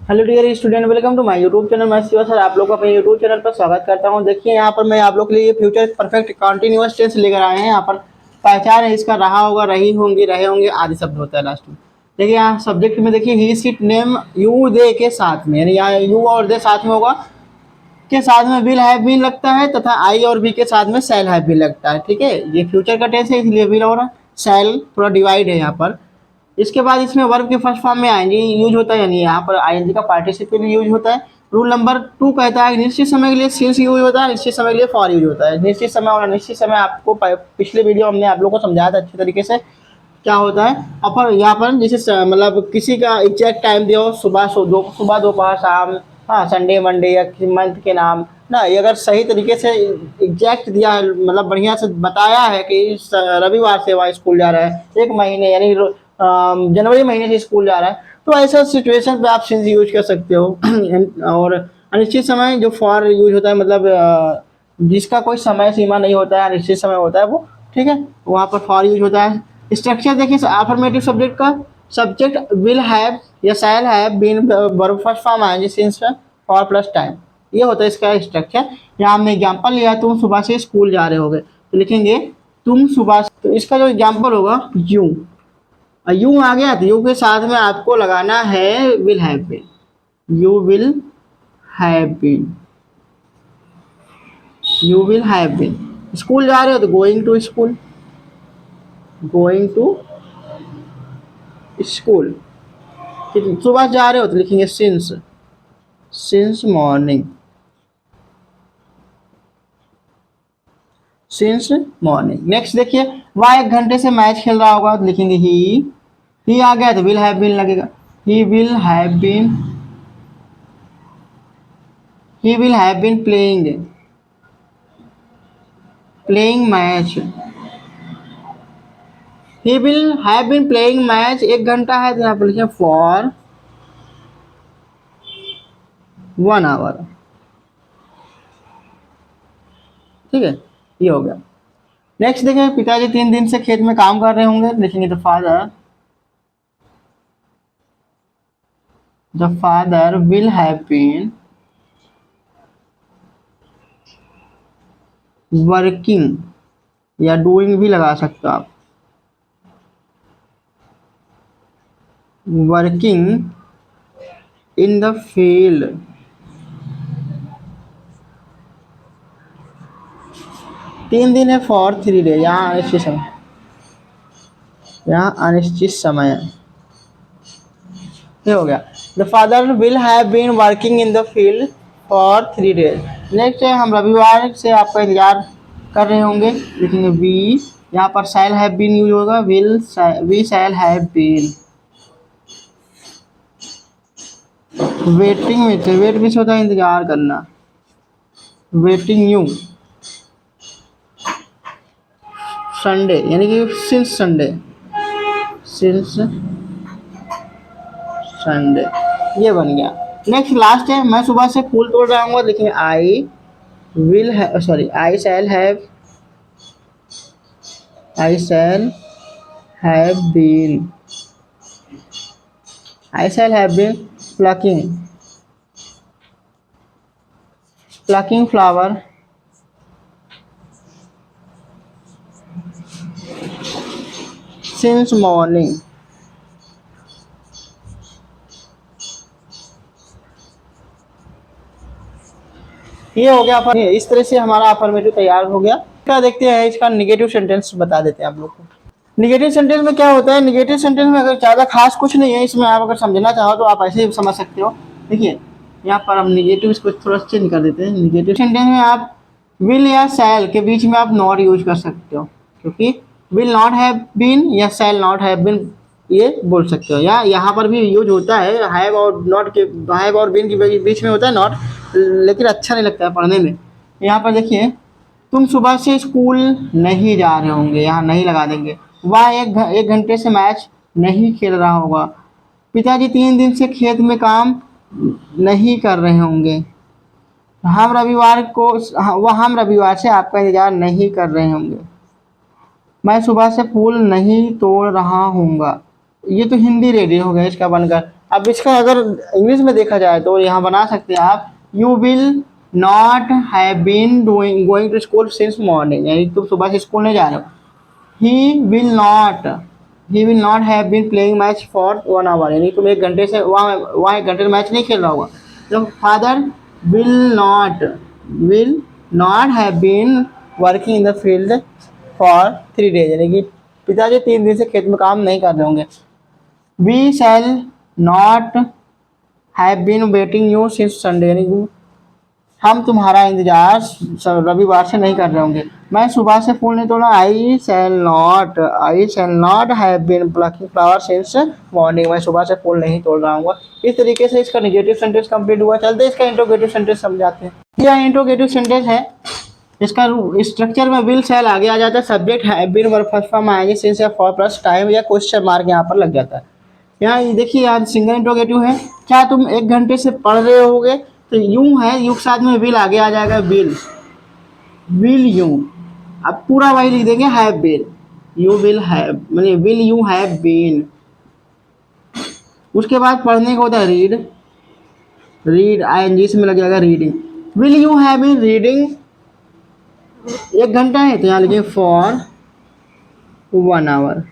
Hello dear student, welcome to my YouTube channel. मैं Shiva sir आप लोग को अपने यूट्यूब चैनल पर स्वागत करता हूं। देखिए यहाँ पर मैं आप लोग के लिए फ्यूचर परफेक्ट कंटीन्यूअस टेंस लेकर आए हैं। यहाँ पर पहचान है इसका, रहा होगा, रही होंगी, रहे होंगे आदि शब्द होता है लास्ट में। देखिए यहाँ सब्जेक्ट में देखिए ही सीट नेम यू दे के साथ में, यानी यहाँ यू और दे साथ में होगा, के साथ में विल हैव बीन लगता है तथा आई और बी के साथ में शैल हैव बीन लगता है। ठीक है, ये फ्यूचर का टेंस है इसलिए विल और शैल थोड़ा डिवाइड है यहाँ पर। इसके बाद इसमें वर्ब के फर्स्ट फॉर्म में आईएनजी यूज होता है, यानी यहाँ पर आईएनजी का पार्टिसिपल यूज होता है। रूल नंबर 2 कहता है निश्चित समय के लिए सिंस यूज होता है, निश्चित समय के लिए फॉर यूज होता है। निश्चित समय और अनिश्चित समय आपको पिछले वीडियो हमने आप लोगों को समझाया था अच्छे तरीके से क्या होता है। और यहाँ पर जैसे मतलब किसी का एग्जैक्ट टाइम दिया हो, सुबह दोपहर शाम, हाँ संडे मंडे या मंथ के नाम ना, ये अगर सही तरीके से एग्जैक्ट दिया है, मतलब बढ़िया से बताया है कि इस रविवार से वह स्कूल जा रहा है, एक महीने यानी जनवरी महीने से स्कूल जा रहा है, तो ऐसा सिचुएशन पे आप सिंस यूज कर सकते हो। और अनिश्चित समय जो फॉर यूज होता है, मतलब जिसका कोई समय सीमा नहीं होता है, अनिश्चित समय होता है वो। ठीक है, वहाँ पर फॉर यूज होता है। स्ट्रक्चर देखिए अफर्मेटिव सब्जेक्ट का, सब्जेक्ट विल हैव या shall have been verb first form आएंगे सिंस फॉर प्लस टाइम, ये होता है इसका स्ट्रक्चर। यहाँ हमने एग्जांपल लिया, तुम सुबह से स्कूल जा रहे होगे तो लिखेंगे तुम सुबह, तो इसका जो एग्जांपल होगा यू, यू आ गया तो यू के साथ में आपको लगाना है will have been. You will have been, you will have been. School जा रहे हो तो going to school, going to school. सुबह जा रहे हो तो लिखेंगे since, since morning, since morning. Next देखिए वह 1 घंटे से मैच खेल रहा होगा तो लिखेंगे ही आ गया तो विल हैव बीन लगेगा। He will have been, he will have been playing, playing match. He will have been playing match, 1 घंटा है तो यहाँ पर लिखें फॉर 1 आवर। ठीक है, ये हो गया। नेक्स्ट देखें पिताजी 3 दिन से खेत में काम कर रहे होंगे, लिखेंगे the father will have been working, या डूइंग भी लगा सकते हो आप, वर्किंग इन द फील्ड। 3 दिन है फॉर 3 डे, यहाँ अनिश्चित समय, यहाँ अनिश्चित समय ये हो गया। The father will have been working in the field for 3 days. Next है हम रविवार से आपका इंतजार कर रहे होंगे, लिखेंगे वी, यहाँ पर शैल हैव बीन यूज होगा, we shall have been waiting में थे, वेट भी होता है इंतजार करना, वेटिंग यू संडे, यानी कि सिंस संडे, सिंस संडे, ये बन गया। नेक्स्ट लास्ट है मैं सुबह से फूल तोड़ रहा हूँ, लिखेंगे I shall have, I shall have been, I shall have been plucking, plucking flower since morning. ये हो गया, इस तरह से हमारा अफर्मेटिव तैयार हो गया। क्या देखते हैं इसका निगेटिव सेंटेंस बता देते हैं आप लोग को। निगेटिव सेंटेंस में क्या होता है, निगेटिव सेंटेंस में अगर ज़्यादा खास कुछ नहीं है इसमें, आप अगर समझना चाहो तो आप ऐसे ही समझ सकते हो। देखिए यहाँ पर हम निगेटिव इसको थोड़ा चेंज कर देते हैं। निगेटिव सेंटेंस में आप विल या शैल के बीच में आप नॉट यूज कर सकते हो, क्योंकि विल नॉट हैव बीन या शैल नॉट हैव बीन ये बोल सकते हो। या यहाँ पर भी यूज होता है हैव और नॉट के, हैव और बीन के बीच में होता है नॉट, लेकिन अच्छा नहीं लगता है पढ़ने में। यहाँ पर देखिए तुम सुबह से स्कूल नहीं जा रहे होंगे, यहाँ नहीं लगा देंगे। वह 1 घंटे से मैच नहीं खेल रहा होगा। पिताजी 3 दिन से खेत में काम नहीं कर रहे होंगे। हम रविवार से आपका इंतजार नहीं कर रहे होंगे। मैं सुबह से फूल नहीं तोड़ रहा हूँगा। ये तो हिंदी रेडी हो गया इसका बनकर। अब इसका अगर इंग्लिश में देखा जाए तो यहाँ बना सकते हैं आप, you will not have been going to school since morning, यानी तुम सुबह से स्कूल नहीं जा रहे हो। He will not, he will not have been playing match for 1 hour, यानी तुम 1 घंटे से वहाँ 1 घंटे मैच नहीं खेल रहा होगा। तो father will not have been working in the field for 3 days, यानी कि पिताजी 3 दिन से खेत में काम नहीं कर रहे होंगे। We shall not have been waiting you since Sunday, यानी कि हम तुम्हारा इंतजार रविवार से नहीं कर रहे होंगे। मैं सुबह से फूल नहीं तोड़ा, I shall not have been plucking flower since morning, मैं सुबह से फूल नहीं तोड़ रहा हूँ। इस तरीके से इसका नेगेटिव सेंटेंस कंप्लीट हुआ। चलते इसका इंट्रोगेटिव सेंटेंस समझाते हैं। यह इंट्रोगेटिव सेंटेंस है, इसका स्ट्रक्चर में विल शैल आगे आ जाता है, subject have been verb first form आएंगे, सिंस या फॉर प्लस टाइम या क्वेश्चन मार्क यहाँ पर लग जाता है। यहाँ देखिए आज सिंगल इंट्रोगेटिव है, क्या तुम 1 घंटे से पढ़ रहे होगे, तो यूं है, यू के साथ में विल आगे आ जाएगा, विल यू, अब पूरा वही लिख देंगे have been, you will have, मतलब विल यू हैव बीन। उसके बाद पढ़ने का होता है रीड आईएनजी से में लग जाएगा reading. Will you have been reading, 1 घंटा है तो यहाँ लिखिए for 1 hour.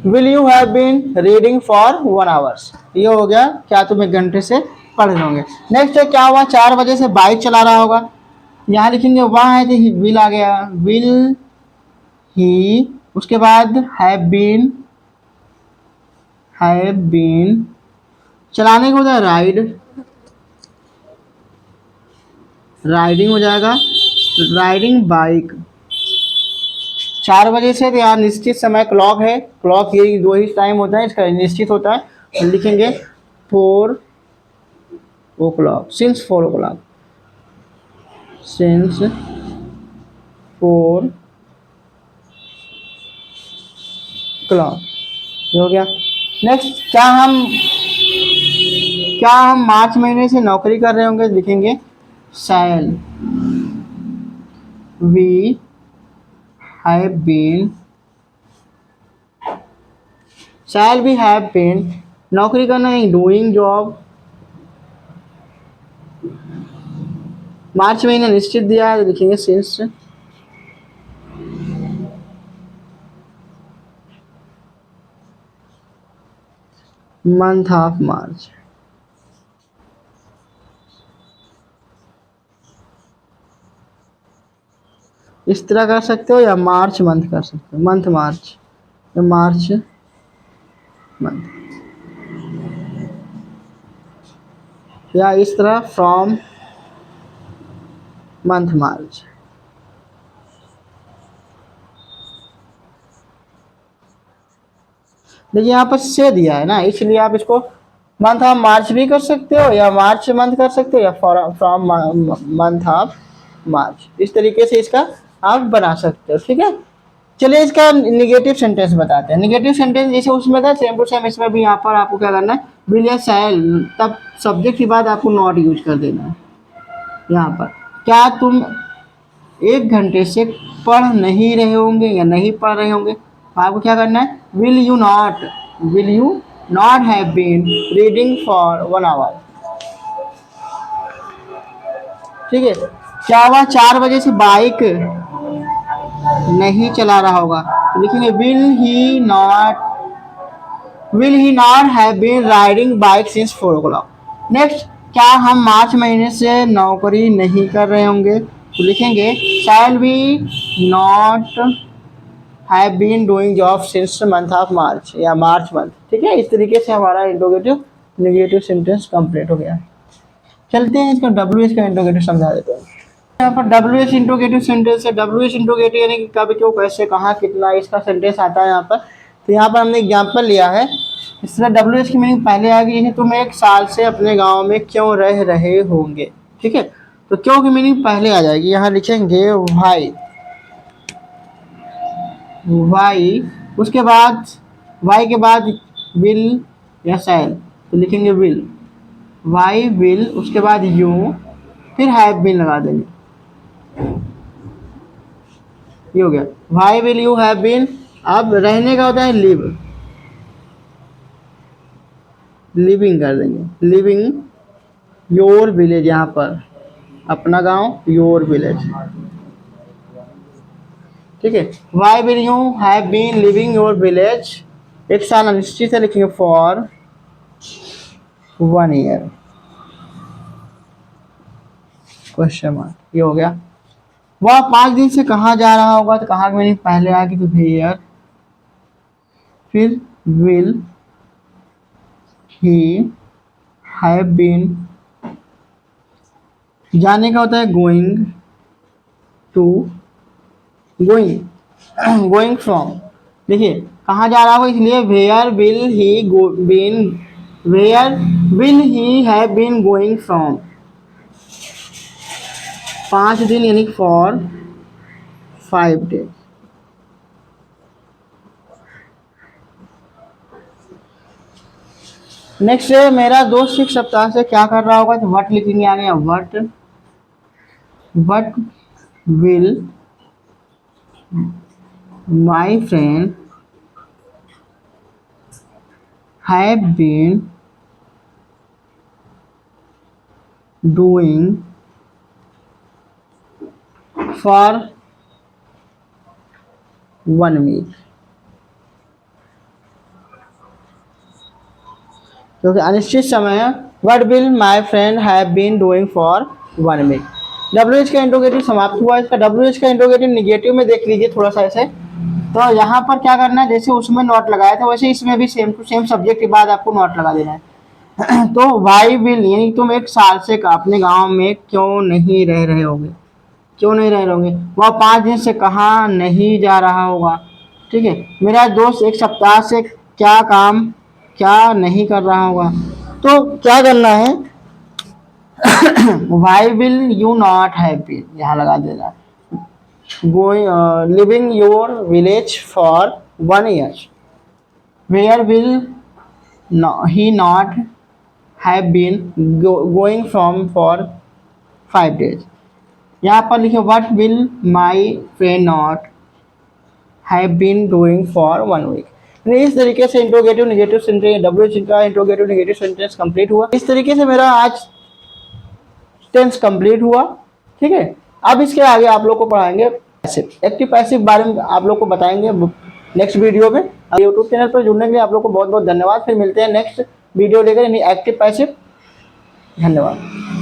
Will you have been reading for 1 hours, ये हो गया क्या तुम 1 घंटे से पढ़ रहे होंगे। नेक्स्ट है क्या हुआ, 4 बजे से बाइक चला रहा होगा, यहाँ लिखेंगे वहाँ है तो विल आ गया, विल ही, उसके बाद हैव बीन, चलाने को होता है राइडिंग हो जाएगा, राइडिंग बाइक। 4 बजे से तो यहाँ निश्चित समय क्लॉक है, क्लॉक ये 2 ही टाइम होता है, इसका निश्चित होता है, तो लिखेंगे 4 o'clock, since 4 o'clock, since 4 o'clock, हो गया। नेक्स्ट क्या हम मार्च महीने से नौकरी कर रहे होंगे, लिखेंगे shall we have been, shall we have been, नौकरी करना है डूइंग जॉब, मार्च महीना निश्चित दिया है तो लिखेंगे सिंस मंथ ऑफ मार्च। इस तरह कर सकते हो या मार्च मंथ कर सकते हो, मंथ मार्च या मार्च मंथ, या इस तरह फ्रॉम मंथ मार्च। देखिए यहाँ पर से दिया है ना, इसलिए आप इसको मंथ ऑफ मार्च भी कर सकते हो या मार्च मंथ कर सकते हो या फ्रॉम मंथ ऑफ मार्च, इस तरीके से इसका आप बना सकते हो। ठीक है, चलिए इसका निगेटिव सेंटेंस बताते हैं। निगेटिव सेंटेंस जैसे उसमें था सेम टू सेम इसमें भी यहाँ पर आपको क्या करना है, विल या शैल, तब सब्जेक्ट के बाद आपको नॉट यूज कर देना है। यहाँ पर क्या तुम 1 घंटे से पढ़ नहीं रहे होंगे या नहीं पढ़ रहे होंगे, आपको क्या करना है, will you not have been reading for 1 hour. ठीक है, क्या हुआ 4 बजे से बाइक नहीं चला रहा होगा, तो लिखेंगे will he not have been riding bike since 4 o'clock। Next, क्या हम मार्च महीने से नौकरी नहीं कर रहे होंगे, तो लिखेंगे shall we not have been doing job since month of March या मार्च मंथ। ठीक है, इस तरीके से हमारा इंट्रोगेटिव नेगेटिव सेंटेंस कंप्लीट हो गया। चलते हैं इसका WH का इंट्रोगेटिव समझा देते हैं। यहाँ पर WH इंट्रोगेटिव सेंटेंस है। WH इंट्रोगेटिव यानी कि कब, क्यों, कैसे, कहाँ, कितना, इसका सेंटेंस आता है यहाँ पर। तो यहाँ पर हमने एग्जाम्पल लिया है, इस तरह WH की मीनिंग पहले आएगी, जैसे तुम 1 साल से अपने गाँव में क्यों रह रहे होंगे। ठीक है, तो क्यों की मीनिंग पहले आ जाएगी, यहाँ लिखेंगे वाई, उसके बाद वाई के बाद विल या शैल, तो लिखेंगे विल, वाई विल, उसके बाद यू, फिर हैव बीन लगा देंगे। ये हो गया। Why will you have been, अब रहने का होता है लिव, लिविंग कर देंगे, लिविंग योर विलेज, यहाँ पर अपना गांव योर विलेज, ठीक है। Why will you have been living your village, एक साल अनिश्चित है, लिखेंगे फॉर 1 ईयर, क्वेश्चन मार्क, ये हो गया। वह 5 दिन से कहाँ जा रहा होगा, तो कहाँ मैंने पहले आएगी तो वेयर, फिर विल ही हैव बीन, जाने का होता है going to, going going from, देखिए कहाँ जा रहा होगा इसलिए where will he been, where will he have been going from, 5 दिन यानी फॉर 5 डेज। नेक्स्ट है मेरा दोस्त 6 सप्ताह से क्या कर रहा होगा, तो वट लिखेंगे आगे, what will my friend have been doing for 1 week, क्योंकि अनिश्चित समय है। What will my friend have been doing for 1 week. WH का इंट्रोगेटिव समाप्त हुआ। इसका WH का इंट्रोगेटिव निगेटिव में देख लीजिए थोड़ा सा ऐसे, तो यहाँ पर क्या करना है, जैसे उसमें नोट लगाया था वैसे इसमें भी सेम टू सेम सब्जेक्ट के बाद आपको नोट लगा देना है। तो वाई विल यानी तुम 1 साल से अपने गांव में क्यों नहीं रह रहे होगे, क्यों नहीं रह रहे होंगे। वह 5 दिन से कहाँ नहीं जा रहा होगा, ठीक है। मेरा दोस्त 1 सप्ताह से क्या काम क्या नहीं कर रहा होगा, तो क्या करना है, why will you not have been यहाँ लगा देना, going living your village for 1 year, where will he not have been going from for 5 days. यहाँ पर लिखे what will my friend not have been doing for 1 week. इस तरीके से interrogative negative sentence, WH का इंट्रोगेटिव नेगेटिव सेंटेंस कंप्लीट हुआ। इस तरीके से मेरा आज टेंस कंप्लीट हुआ, ठीक है। अब इसके आगे आप लोग को पढ़ाएंगे पैसिव, एक्टिव पैसिव बारे में आप लोग को बताएंगे नेक्स्ट वीडियो में। यूट्यूब चैनल पर जुड़ने के लिए आप लोग को बहुत बहुत धन्यवाद। फिर मिलते हैं नेक्स्ट वीडियो लेकर, यानी एक्टिव पैसिव। धन्यवाद।